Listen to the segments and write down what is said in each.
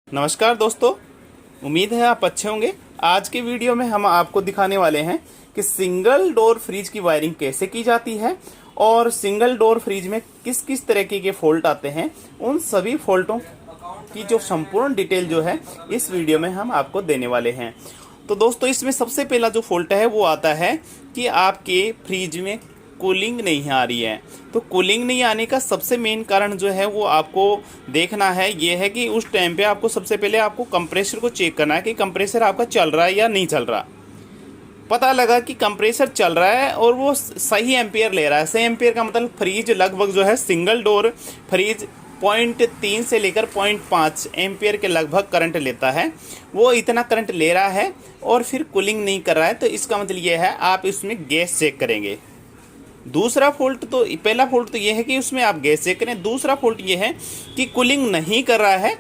नमस्कार दोस्तों, उम्मीद है आप अच्छे होंगे। आज के वीडियो में हम आपको दिखाने वाले हैं कि सिंगल डोर फ्रिज की वायरिंग कैसे की जाती है और सिंगल डोर फ्रिज में किस किस तरीके के फॉल्ट आते हैं। उन सभी फॉल्टों की जो संपूर्ण डिटेल जो है इस वीडियो में हम आपको देने वाले हैं। तो दोस्तों, इसमें सबसे पहला जो फॉल्ट है वो आता है कि आपके फ्रिज में कूलिंग नहीं आ रही है। तो कूलिंग नहीं आने का सबसे मेन कारण जो है वो आपको देखना है, ये है कि उस टाइम पे आपको सबसे पहले आपको कंप्रेसर को चेक करना है कि कंप्रेसर आपका चल रहा है या नहीं चल रहा। पता लगा कि कंप्रेसर चल रहा है और वो सही एम्पियर ले रहा है। सही एम्पियर का मतलब फ्रिज लगभग जो है सिंगल डोर फ्रिज 0.3 से लेकर 0.5 एम्पियर के लगभग करंट लेता है। वो इतना करंट ले रहा है और फिर कूलिंग नहीं कर रहा है, तो इसका मतलब ये है आप इसमें गैस चेक करेंगे। दूसरा फॉल्ट तो पहला फॉल्ट तो ये है कि उसमें आप गैस चेक करें। दूसरा फॉल्ट ये है कि कूलिंग नहीं कर रहा है,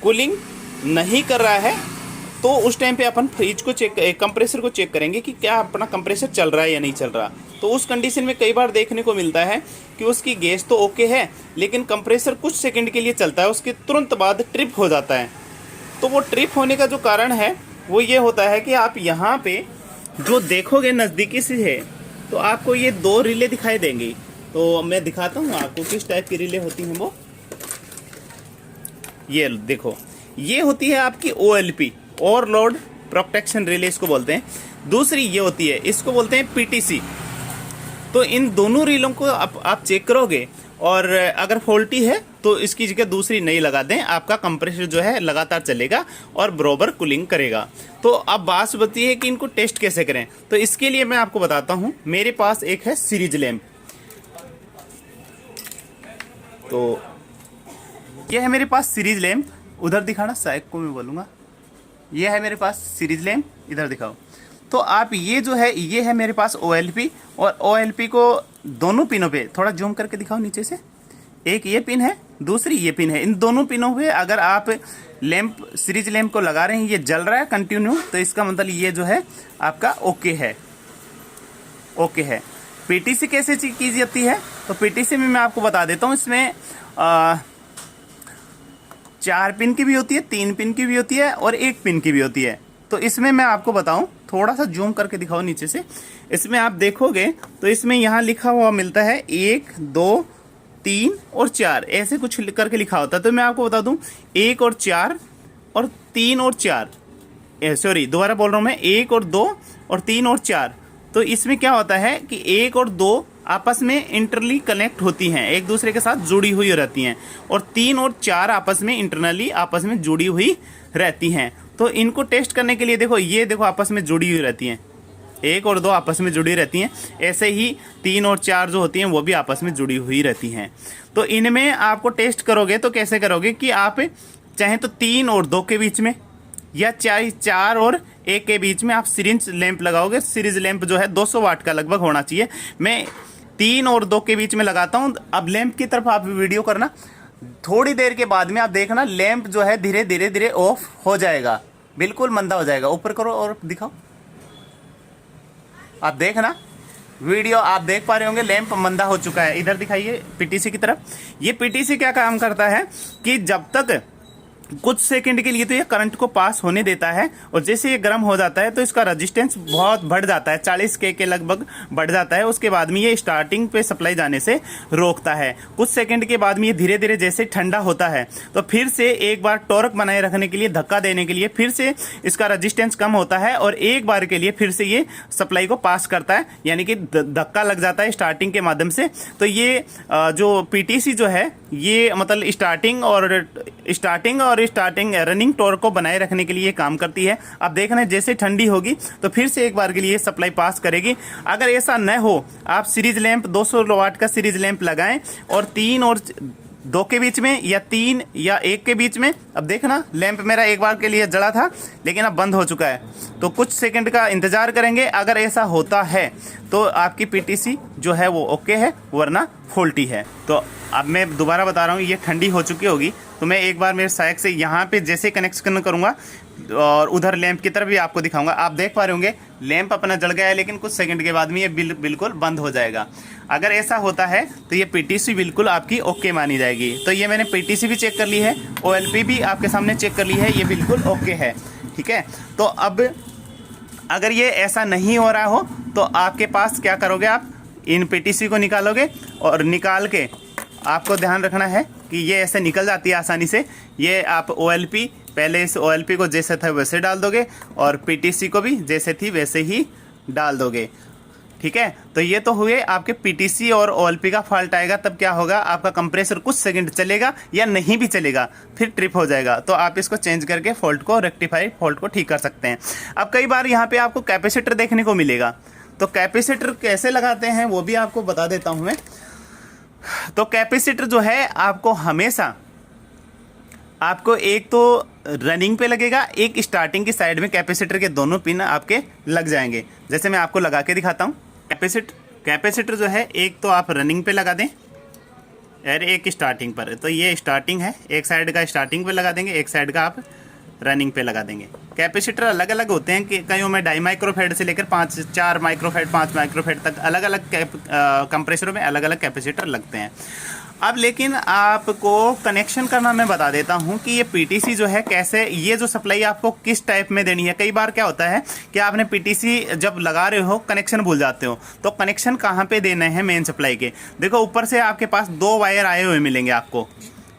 कूलिंग नहीं कर रहा है। तो उस टाइम पे अपन फ्रिज को कंप्रेसर को चेक करेंगे कि क्या अपना कंप्रेसर चल रहा है या नहीं चल रहा। तो उस कंडीशन में कई बार देखने को मिलता है कि उसकी गैस तो ओके है, लेकिन कंप्रेसर कुछ सेकंड के लिए चलता है, उसके तुरंत बाद ट्रिप हो जाता है। तो वो ट्रिप होने का जो कारण है वो ये होता है कि आप यहाँ पे जो देखोगे नज़दीकी से है तो आपको ये दो रिले दिखाई देंगी। तो मैं दिखाता हूँ आपको किस टाइप की रिले होती हैं वो। ये देखो, ये होती है आपकी OLP, ओवरलोड प्रोटेक्शन रिले इसको बोलते हैं। दूसरी ये होती है, इसको बोलते हैं PTC। तो इन दोनों रीलों को आप चेक करोगे और अगर फॉल्टी है तो इसकी जगह दूसरी नई लगा दें, आपका कंप्रेसर जो है लगातार चलेगा और बराबर कूलिंग करेगा। तो अब बात होती है कि इनको टेस्ट कैसे करें। तो इसके लिए मैं आपको बताता हूं। मेरे पास एक है सीरीज लैंप। तो यह है मेरे पास सीरीज लैंप। उधर दिखाना, साइक को मैं बोलूँगा। यह है मेरे पास सीरीज लैंप, इधर दिखाओ। तो आप ये जो है, ये है मेरे पास OLP, और OLP को दोनों पिनों पे थोड़ा जूम करके दिखाओ नीचे से। एक ये पिन है, दूसरी ये पिन है। इन दोनों पिनों पे अगर आप लैंप, सीरीज लैंप को लगा रहे हैं, ये जल रहा है कंटिन्यू, तो इसका मतलब ये जो है आपका ओके है, ओके है। PTC कैसे की जाती है? तो PTC में मैं आपको बता देता हूँ। इसमें 4 पिन की भी होती है, 3 पिन की भी होती है और 1 पिन की भी होती है। तो इसमें मैं आपको बताऊं, थोड़ा सा जूम करके दिखाओ नीचे से। इसमें आप देखोगे तो इसमें यहाँ लिखा हुआ मिलता है 1, 2, 3 और 4, ऐसे कुछ करके लिखा होता है। तो मैं आपको बता दूं, 1 और 4 और 3 और 4, सॉरी दोबारा बोल रहा हूँ मैं, 1 और 2 और 3 और 4। तो इसमें क्या होता है कि 1 और 2 आपस में इंटरली कनेक्ट होती हैं, एक दूसरे के साथ जुड़ी हुई रहती हैं, और 3 और 4 आपस में इंटरनली आपस में जुड़ी हुई रहती हैं। तो इनको टेस्ट करने के लिए देखो, ये देखो आपस में जुड़ी हुई रहती हैं, 1 और 2 आपस में जुड़ी रहती हैं। ऐसे ही 3 और 4 जो होती हैं वो भी आपस में जुड़ी हुई रहती हैं। तो इनमें आपको टेस्ट करोगे तो कैसे करोगे कि आप चाहे तो 3 और 2 के बीच में या 4 और 1 के बीच में आप सीरीज लैंप लगाओगे। सीरीज लैंप जो है 200 वाट का लगभग होना चाहिए। मैं 3 और 2 के बीच में लगाता हूँ। अब लैंप की तरफ आप वीडियो करना, थोड़ी देर के बाद में आप देखना लैंप जो है धीरे धीरे धीरे ऑफ हो जाएगा, बिल्कुल मंदा हो जाएगा। ऊपर करो और दिखाओ, आप देखना वीडियो, आप देख पा रहे होंगे लैंप मंदा हो चुका है। इधर दिखाइए PTC की तरफ। ये PTC क्या काम करता है कि जब तक कुछ सेकंड के लिए तो ये करंट को पास होने देता है, और जैसे ये गर्म हो जाता है तो इसका रेजिस्टेंस बहुत बढ़ जाता है, 40 के लगभग बढ़ जाता है। उसके बाद में ये स्टार्टिंग पे सप्लाई जाने से रोकता है। कुछ सेकंड के बाद में ये धीरे धीरे जैसे ठंडा होता है तो फिर से एक बार टॉर्क बनाए रखने के लिए, धक्का देने के लिए फिर से इसका रेजिस्टेंस कम होता है और एक बार के लिए फिर से ये सप्लाई को पास करता है, यानी कि धक्का लग जाता है स्टार्टिंग के माध्यम से। तो ये जो PTC जो है ये मतलब स्टार्टिंग और स्टार्टिंग रनिंग टॉर्क को बनाए रखने के लिए काम करती है। अब देखना जैसे ठंडी होगी तो फिर से एक बार के लिए सप्लाई पास करेगी। अगर ऐसा न हो, आप सीरीज लैंप 200 वाट का सीरीज लैंप लगाएं और 3 और 2 के बीच में या 3 या 1 के बीच में। अब देखना लैंप मेरा एक बार के लिए जला था लेकिन अब बंद हो चुका है, तो कुछ सेकंड का इंतजार करेंगे। अगर ऐसा होता है तो आपकी PTC जो है वो ओके है, वरना फॉल्टी है। तो अब मैं दोबारा बता रहा हूँ, ये ठंडी हो चुकी होगी तो मैं एक बार मेरे साइक से यहाँ पे जैसे कनेक्शन करूँगा और उधर लैंप की तरफ भी आपको दिखाऊंगा। आप देख पा रहे होंगे लैंप अपना जल गया है, लेकिन कुछ सेकंड के बाद में ये बिल्कुल बंद हो जाएगा। अगर ऐसा होता है तो ये पीटीसी बिल्कुल आपकी ओके मानी जाएगी। तो ये मैंने पीटीसी भी चेक कर ली है, ओएलपी भी आपके सामने चेक कर ली है, ये बिल्कुल ओके है। ठीक है, तो अब अगर ये ऐसा नहीं हो रहा हो तो आपके पास क्या करोगे, आप इन पीटीसी को निकालोगे और निकाल के आपको ध्यान रखना है कि ये ऐसे निकल जाती है आसानी से। ये आप ओएलपी, पहले इस ओएलपी को जैसे था वैसे डाल दोगे और पीटीसी को भी जैसे थी वैसे ही डाल दोगे। ठीक है, तो ये तो हुए आपके पीटीसी और ओएलपी का फॉल्ट आएगा तब क्या होगा, आपका कंप्रेसर कुछ सेकंड चलेगा या नहीं भी चलेगा, फिर ट्रिप हो जाएगा। तो आप इसको चेंज करके फॉल्ट को रेक्टिफाई, फॉल्ट को ठीक कर सकते हैं। अब कई बार यहाँ पे आपको कैपेसिटर देखने को मिलेगा, तो कैपेसिटर कैसे लगाते हैं वो भी आपको बता देता हूँ मैं। तो कैपेसिटर जो है आपको हमेशा, आपको एक तो रनिंग पे लगेगा, एक स्टार्टिंग की साइड में कैपेसिटर के दोनों पिन आपके लग जाएंगे। जैसे मैं आपको लगा के दिखाता हूँ। कैपेसिटर जो है एक तो आप रनिंग पे लगा दें और एक स्टार्टिंग पर। तो ये स्टार्टिंग है, एक साइड का स्टार्टिंग पे लगा देंगे, एक साइड का आप रनिंग पे लगा देंगे। कैपेसिटर अलग अलग होते हैं कि कईयों में 2.5 माइक्रोफेड से लेकर 4 माइक्रोफेड 5 माइक्रोफेड तक अलग अलग कंप्रेसरों में अलग अलग कैपेसिटर लगते हैं। अब लेकिन आपको कनेक्शन करना मैं बता देता हूं कि ये पीटीसी जो है कैसे, ये जो सप्लाई आपको किस टाइप में देनी है। कई बार क्या होता है कि आपने पीटीसी जब लगा रहे हो कनेक्शन भूल जाते हो, तो कनेक्शन कहाँ पे देने हैं मेन सप्लाई के। देखो ऊपर से आपके पास 2 वायर आए हुए मिलेंगे आपको।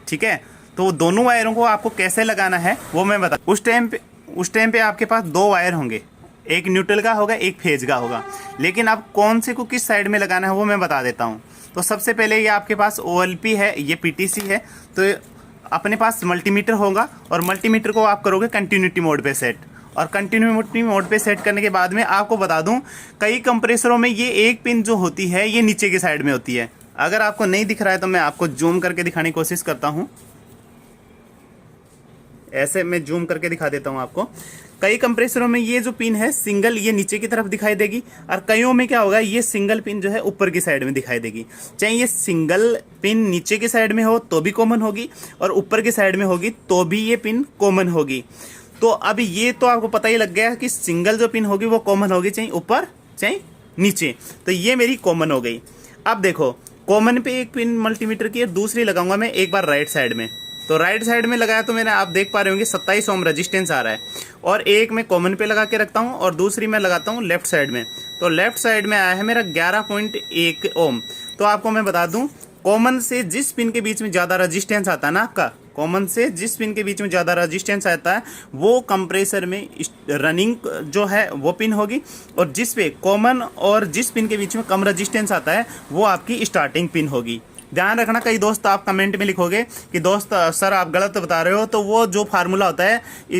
ठीक है, तो दोनों वायरों को आपको कैसे लगाना है वो मैं बता। उस टाइम पे आपके पास 2 वायर होंगे, एक न्यूट्रल का होगा, एक फेज का होगा। लेकिन अब कौन से को किस साइड में लगाना है वो मैं बता देता हूँ। तो सबसे पहले ये आपके पास ओएलपी है, ये पीटीसी है, तो अपने पास मल्टीमीटर होगा और मल्टीमीटर को आप करोगे कंटिन्यूटी मोड पे सेट। और कंटिन्यूटी मोड पे सेट करने के बाद में आपको बता दूं, कई कंप्रेसरों में ये एक पिन जो होती है ये नीचे की साइड में होती है। अगर आपको नहीं दिख रहा है तो मैं आपको जूम करके दिखाने की कोशिश करता हूँ। ऐसे मैं जूम करके दिखा देता हूँ आपको। कई कंप्रेसरों में ये जो पिन है सिंगल, ये नीचे की तरफ दिखाई देगी, और कईयों में क्या होगा, ये सिंगल पिन जो है ऊपर की साइड में दिखाई देगी। चाहे ये सिंगल पिन नीचे की साइड में हो तो भी कॉमन होगी, और ऊपर की साइड में होगी तो भी ये पिन कॉमन होगी। तो अब ये तो आपको पता ही लग गया कि सिंगल जो पिन होगी वो कॉमन होगी, चाहे ऊपर चाहे नीचे। तो ये मेरी कॉमन हो गई। अब देखो, कॉमन पे एक पिन मल्टीमीटर की है, दूसरी लगाऊंगा मैं एक बार राइट साइड में। तो राइट साइड में लगाया तो मैंने, आप देख पा रहे होंगे 27 ओम रेजिस्टेंस आ रहा है, और एक मैं कॉमन पे लगा के रखता हूँ और दूसरी मैं लगाता हूँ लेफ्ट साइड में। तो लेफ्ट साइड में आया है मेरा 11.1 ओम। तो आपको मैं बता दूं, कॉमन से जिस पिन के बीच में ज़्यादा रेजिस्टेंस आता है ना, आपका कॉमन से जिस पिन के बीच में ज़्यादा रेजिस्टेंस आता है वो कंप्रेसर में रनिंग जो है वो पिन होगी, और जिस पे कॉमन और जिस पिन के बीच में कम रेजिस्टेंस आता है वो आपकी स्टार्टिंग पिन होगी। ध्यान रखना, कई दोस्त आप कमेंट में लिखोगे कि दोस्त सर आप गलत बता रहे हो, तो वो जो फार्मूला होता है,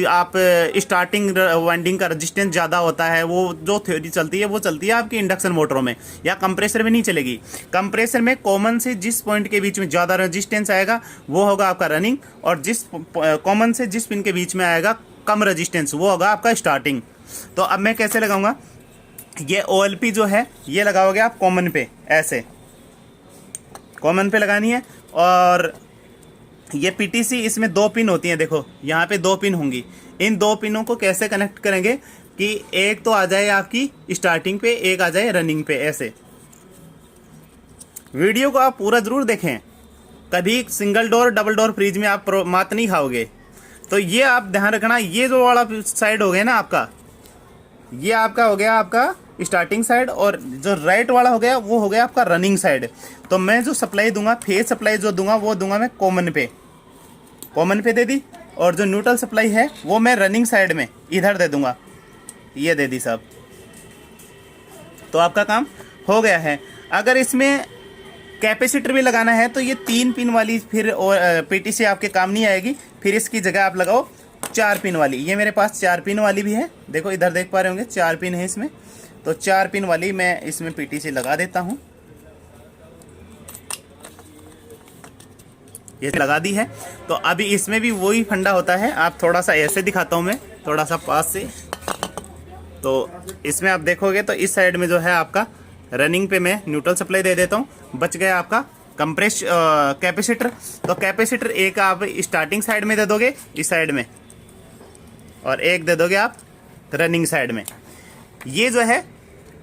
आप स्टार्टिंग वाइंडिंग का रेजिस्टेंस ज़्यादा होता है, वो जो थ्योरी चलती है वो चलती है आपकी इंडक्शन मोटरों में, या कंप्रेसर में नहीं चलेगी। कंप्रेसर में कॉमन से जिस पॉइंट के बीच में ज़्यादा रेजिस्टेंस आएगा वो होगा आपका रनिंग, और जिस कॉमन से जिस पिन के बीच में आएगा कम रेजिस्टेंस वो होगा आपका स्टार्टिंग। तो अब मैं कैसे लगाऊंगा, ये OLP जो है ये लगाओगे आप कॉमन पे, ऐसे कॉमन पे लगानी है। और ये PTC, इसमें 2 पिन होती हैं, देखो यहाँ पे 2 पिन होंगी। इन 2 पिनों को कैसे कनेक्ट करेंगे कि एक तो आ जाए आपकी स्टार्टिंग पे, एक आ जाए रनिंग पे। ऐसे वीडियो को आप पूरा जरूर देखें, कभी single door double door fridge में आप मात नहीं खाओगे। तो ये आप ध्यान रखना, ये जो वाला साइड हो गया ना आपका, ये आपका हो गया आपका स्टार्टिंग साइड, और जो राइट वाला हो गया वो हो गया आपका रनिंग साइड। तो मैं जो सप्लाई दूंगा, फेज सप्लाई जो दूंगा वो दूंगा मैं कॉमन पे दे दी, और जो न्यूट्रल सप्लाई है वो मैं रनिंग साइड में इधर दे दूंगा, ये दे दी सब। तो आपका काम हो गया है। अगर इसमें कैपेसिटर भी लगाना है तो ये 3 पिन वाली फिर PTC आपके काम नहीं आएगी, फिर इसकी जगह आप लगाओ 4 पिन वाली। ये मेरे पास 4 पिन वाली भी है, देखो इधर देख पा रहे होंगे 4 पिन है इसमें। तो 4 पिन वाली मैं इसमें PTC लगा देता हूं, ये लगा दी है। तो अभी इसमें भी वही फंडा होता है, आप थोड़ा सा ऐसे दिखाता हूं मैं, थोड़ा सा पास से। तो इसमें आप देखोगे तो इस साइड में जो है आपका रनिंग पे मैं न्यूट्रल सप्लाई दे देता हूं, बच गया आपका कैपेसिटर। तो कैपेसिटर एक आप स्टार्टिंग साइड में दे दोगे, इस साइड में और एक दे दोगे आप रनिंग साइड में। ये जो है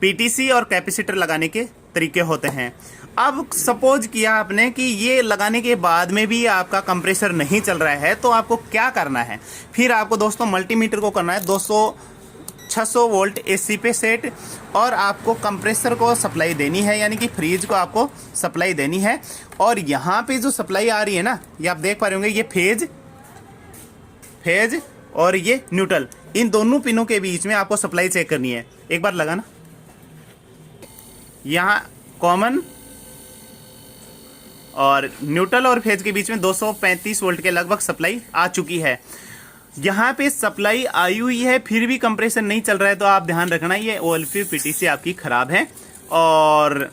पीटीसी और कैपेसिटर लगाने के तरीके होते हैं। अब सपोज किया आपने कि ये लगाने के बाद में भी आपका कंप्रेसर नहीं चल रहा है, तो आपको क्या करना है? फिर आपको दोस्तों मल्टीमीटर को करना है 600 वोल्ट एसी पे सेट, और आपको कंप्रेसर को सप्लाई देनी है, यानी कि फ्रिज को आपको सप्लाई देनी है। और यहाँ पे जो सप्लाई आ रही है ना, ये आप देख पा रहे होंगे, ये फेज और ये न्यूट्रल, इन दोनों पिनों के बीच में आपको सप्लाई चेक करनी है। एक बार लगाना, यहाँ कॉमन और न्यूट्रल और फेज के बीच में 235 वोल्ट के लगभग सप्लाई आ चुकी है। यहाँ पे सप्लाई आई हुई है, फिर भी कंप्रेसर नहीं चल रहा है, तो आप ध्यान रखना ये OLP पीटीसी आपकी खराब है। और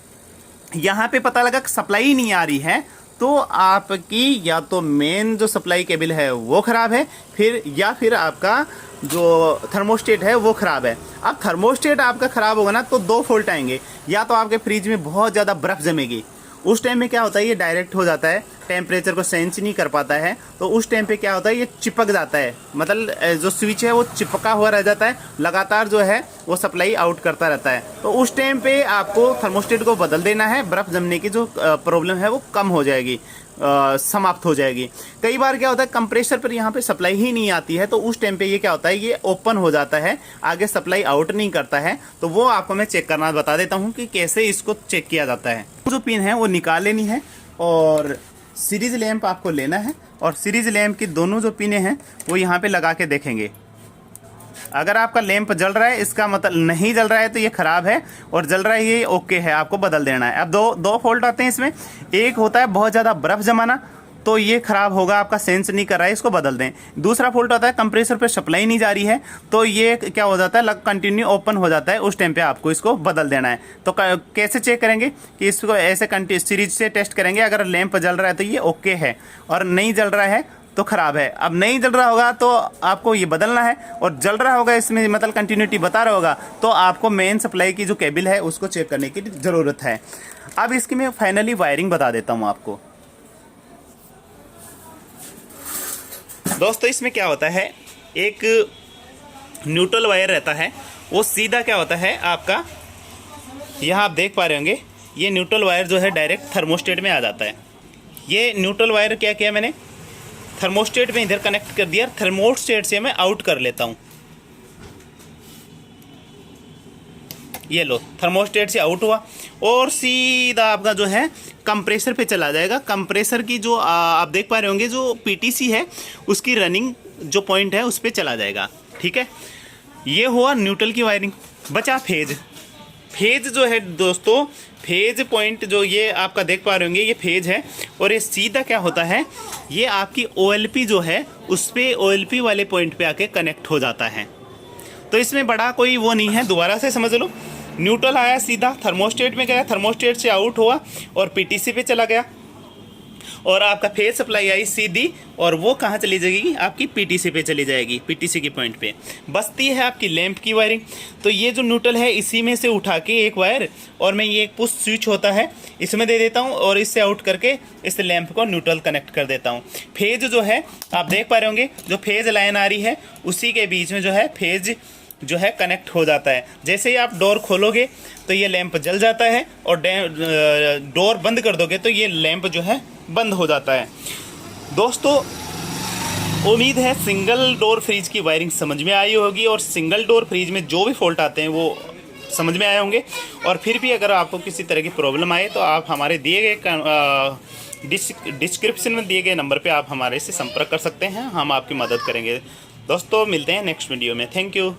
यहाँ पे पता लगा कि सप्लाई ही नहीं आ रही है, तो आपकी या तो मेन जो सप्लाई केबल है वो खराब है, फिर आपका जो थर्मोस्टेट है वो खराब है। अब थर्मोस्टेट आपका खराब होगा ना, तो 2 फॉल्ट आएंगे। या तो आपके फ्रिज में बहुत ज़्यादा बर्फ जमेगी, उस टाइम में क्या होता है, ये डायरेक्ट हो जाता है, टेम्परेचर को सेंस नहीं कर पाता है, तो उस टाइम पे क्या होता है, ये चिपक जाता है, मतलब जो स्विच है वो चिपका हुआ रह जाता है, लगातार जो है वो सप्लाई आउट करता रहता है। तो उस टाइम पे आपको थर्मोस्टेट को बदल देना है, बर्फ जमने की जो प्रॉब्लम है वो कम हो जाएगी, समाप्त हो जाएगी। कई बार क्या होता है, कंप्रेसर पर यहाँ पे सप्लाई ही नहीं आती है, तो उस टाइम पे ये क्या होता है, ये ओपन हो जाता है, आगे सप्लाई आउट नहीं करता है। तो वो आपको मैं चेक करना बता देता हूँ कि कैसे इसको चेक किया जाता है। जो पिन है वो निकाल लेनी है, और सीरीज लैंप आपको लेना है, और सीरीज लैंप की दोनों जो पिने हैं वो यहाँ पे लगा के देखेंगे। अगर आपका लैंप जल रहा है, इसका मतलब नहीं जल रहा है तो ये खराब है, और जल रहा है ये ओके है, आपको बदल देना है। अब दो फॉल्ट आते हैं इसमें। एक होता है बहुत ज़्यादा बर्फ जमाना, तो ये खराब होगा, आपका सेंस नहीं कर रहा है, इसको बदल दें। दूसरा फॉल्ट होता है कंप्रेसर पे सप्लाई नहीं जा रही है, तो ये क्या हो जाता है, कंटिन्यू ओपन हो जाता है, उस टाइम पे आपको इसको बदल देना है। तो कैसे चेक करेंगे कि इसको ऐसे सीरीज से टेस्ट करेंगे। अगर लैंप जल रहा है तो ये ओके है, और नहीं जल रहा है तो खराब है। अब नहीं जल रहा होगा तो आपको ये बदलना है, और जल रहा होगा, इसमें मतलब कंटिन्यूटी बता रहा होगा, तो आपको मेन सप्लाई की जो केबल है उसको चेक करने की ज़रूरत है। अब इसकी मैं फाइनली वायरिंग बता देता हूँ आपको। दोस्तों इसमें क्या होता है, एक न्यूट्रल वायर रहता है, वो सीधा क्या होता है आपका, यहाँ आप देख पा रहे होंगे, ये न्यूट्रल वायर जो है डायरेक्ट थर्मोस्टेट में आ जाता है। ये न्यूट्रल वायर क्या किया मैंने, थर्मोस्टेट में इधर कनेक्ट कर दिया, थर्मोस्टेट से मैं आउट कर लेता हूँ। ये लो, थर्मोस्टेट से आउट हुआ, और सीधा आपका जो है कंप्रेसर पे चला जाएगा। कंप्रेसर की जो आप देख पा रहे होंगे, जो पीटीसी है उसकी रनिंग जो पॉइंट है उस पर चला जाएगा। ठीक है, ये हुआ न्यूट्रल की वायरिंग। बचा फेज जो है दोस्तों, फेज पॉइंट जो ये आपका देख पा रहे होंगे, ये फेज है, और ये सीधा क्या होता है, ये आपकी OLP जो है उस पर OLP वाले पॉइंट पे आके कनेक्ट हो जाता है। तो इसमें बड़ा कोई वो नहीं है, दोबारा से समझ लो। न्यूट्रल आया, सीधा थर्मोस्टेट में गया, थर्मोस्टेट से आउट हुआ और पीटीसी पे चला गया, और आपका फेज सप्लाई आई सीधी, और वो कहाँ चली जाएगी, आपकी पीटीसी पे चली जाएगी, पीटीसी की पॉइंट पे। बचती है आपकी लैंप की वायरिंग। तो ये जो न्यूट्रल है, इसी में से उठा के एक वायर, और मैं ये एक पुश स्विच होता है इसमें दे देता हूँ, और इससे आउट करके इस लैंप को न्यूट्रल कनेक्ट कर देता हूँ। फेज जो है आप देख पा रहे होंगे, जो फेज लाइन आ रही है उसी के बीच में जो है फेज जो है कनेक्ट हो जाता है। जैसे ही आप डोर खोलोगे तो ये लैंप जल जाता है, और डोर बंद कर दोगे तो ये लैंप जो है बंद हो जाता है। दोस्तों उम्मीद है सिंगल डोर फ्रिज की वायरिंग समझ में आई होगी, और सिंगल डोर फ्रिज में जो भी फॉल्ट आते हैं वो समझ में आए होंगे। और फिर भी अगर आपको किसी तरह की प्रॉब्लम आए तो आप हमारे दिए गए डिस्क्रिप्शन में दिए गए नंबर पे आप हमारे से संपर्क कर सकते हैं, हम आपकी मदद करेंगे। दोस्तों मिलते हैं नेक्स्ट वीडियो में। Thank you.